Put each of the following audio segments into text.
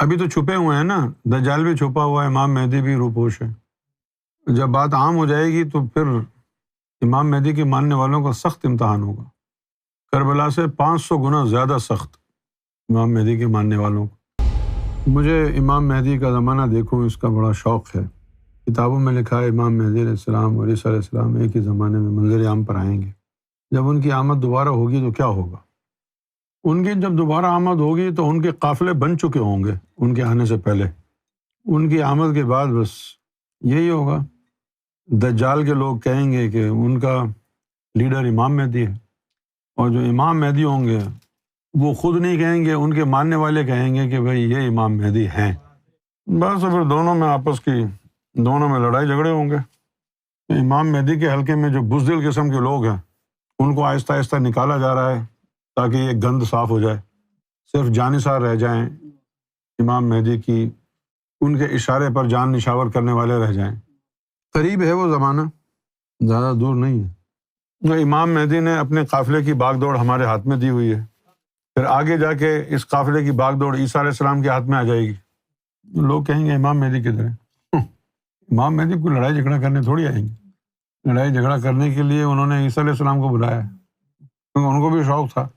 ابھی تو چھپے ہوئے ہیں نا، دجال بھی چھپا ہوا ہے، امام مہدی بھی روپوش ہے۔ جب بات عام ہو جائے گی تو پھر امام مہدی کے ماننے والوں کا سخت امتحان ہوگا، کربلا سے 500 گنا زیادہ سخت امام مہدی کے ماننے والوں کو۔ مجھے امام مہدی کا زمانہ دیکھوں اس کا بڑا شوق ہے۔ کتابوں میں لکھا ہے امام مہدی علیہ السلام اور عیسیٰ علیہ السلام ایک ہی زمانے میں منظر عام پر آئیں گے۔ جب ان کی آمد دوبارہ ہوگی تو کیا ہوگا؟ ان کی جب دوبارہ آمد ہوگی تو ان کے قافلے بن چکے ہوں گے ان کے آنے سے پہلے۔ ان کی آمد کے بعد بس یہی ہوگا، دجال کے لوگ کہیں گے کہ ان کا لیڈر امام مہدی ہے، اور جو امام مہدی ہوں گے وہ خود نہیں کہیں گے، ان کے ماننے والے کہیں گے کہ بھئی یہ امام مہدی ہیں۔ بس پھر دونوں میں لڑائی جھگڑے ہوں گے۔ امام مہدی کے حلقے میں جو بزدل قسم کے لوگ ہیں ان کو آہستہ آہستہ نکالا جا رہا ہے تاکہ یہ گند صاف ہو جائے، صرف جانثار رہ جائیں، امام مہدی کی ان کے اشارے پر جان نشاور کرنے والے رہ جائیں۔ قریب ہے وہ زمانہ، زیادہ دور نہیں ہے۔ امام مہدی نے اپنے قافلے کی باغ دوڑ ہمارے ہاتھ میں دی ہوئی ہے، پھر آگے جا کے اس قافلے کی باغ دوڑ عیسیٰ علیہ السلام کے ہاتھ میں آ جائے گی۔ لوگ کہیں گے امام مہدی کدھر ہے؟ امام مہدی کو لڑائی جھگڑا کرنے تھوڑی آئیں گے، لڑائی جھگڑا کرنے کے لیے انہوں نے عیسیٰ علیہ السلام کو بلایا ہے، کیونکہ ان کو بھی شوق تھا،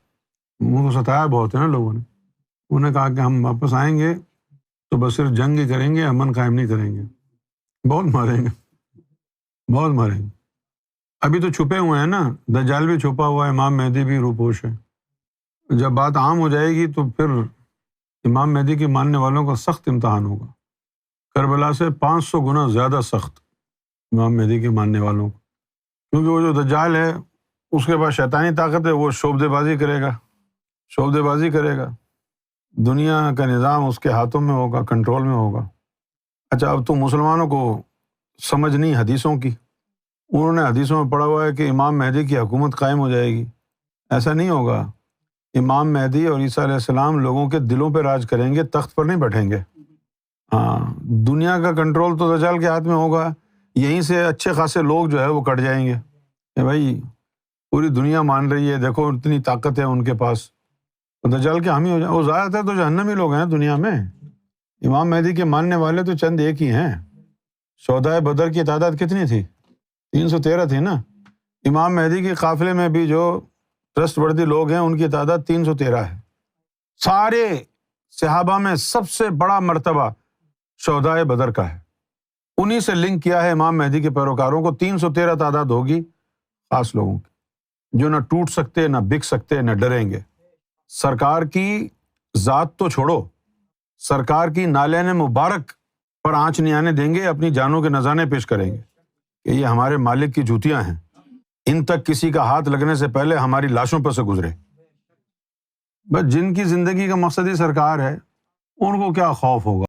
ان کو ستایا بہت ہے نا لوگوں نے۔ انہوں نے کہا کہ ہم واپس آئیں گے تو بس صرف جنگ ہی کریں گے، امن قائم نہیں کریں گے، بہت ماریں گے، بہت ماریں گے۔ ابھی تو چھپے ہوئے ہیں نا، دجال بھی چھپا ہوا ہے، امام مہدی بھی روپوش ہے۔ جب بات عام ہو جائے گی تو پھر امام مہدی کے ماننے والوں کا سخت امتحان ہوگا، کربلا سے 500 گنا زیادہ سخت امام مہدی کے ماننے والوں کو، کیونکہ وہ جو دجال ہے اس کے پاس شیطانی طاقت ہے، وہ شعبدے بازی کرے گا، دنیا کا نظام اس کے ہاتھوں میں ہوگا، کنٹرول میں ہوگا۔ اچھا، اب تو مسلمانوں کو سمجھ نہیں حدیثوں کی، انہوں نے حدیثوں میں پڑھا ہوا ہے کہ امام مہدی کی حکومت قائم ہو جائے گی۔ ایسا نہیں ہوگا، امام مہدی اور عیسیٰ علیہ السلام لوگوں کے دلوں پہ راج کریں گے، تخت پر نہیں بیٹھیں گے۔ ہاں، دنیا کا کنٹرول تو دجال کے ہاتھ میں ہوگا، یہیں سے اچھے خاصے لوگ جو ہے وہ کٹ جائیں گے کہ بھائی پوری دنیا مان رہی ہے، دیکھو اتنی طاقت ہے ان کے پاس، دجال کے حامی ہو جائیں۔ وہ زیادہ تر تو جہنمی لوگ ہیں دنیا میں، امام مہدی کے ماننے والے تو چند ایک ہی ہیں۔ شہدائے بدر کی تعداد کتنی تھی؟ 313 تھی نا۔ امام مہدی کے قافلے میں بھی جو ٹرسٹ وردی لوگ ہیں ان کی تعداد 313 ہے۔ سارے صحابہ میں سب سے بڑا مرتبہ شہدائے بدر کا ہے، انہی سے لنک کیا ہے امام مہدی کے پیروکاروں کو۔ 313 تعداد ہوگی خاص لوگوں کی، جو نہ ٹوٹ سکتے، نہ بک سکتے، نہ ڈریں گے۔ سرکار کی ذات تو چھوڑو، سرکار کی نالین مبارک پر آنچ نہیں آنے دیں گے، اپنی جانوں کے نذرانے پیش کریں گے کہ یہ ہمارے مالک کی جوتیاں ہیں، ان تک کسی کا ہاتھ لگنے سے پہلے ہماری لاشوں پر سے گزرے۔ بس جن کی زندگی کا مقصد ہی سرکار ہے ان کو کیا خوف ہوگا۔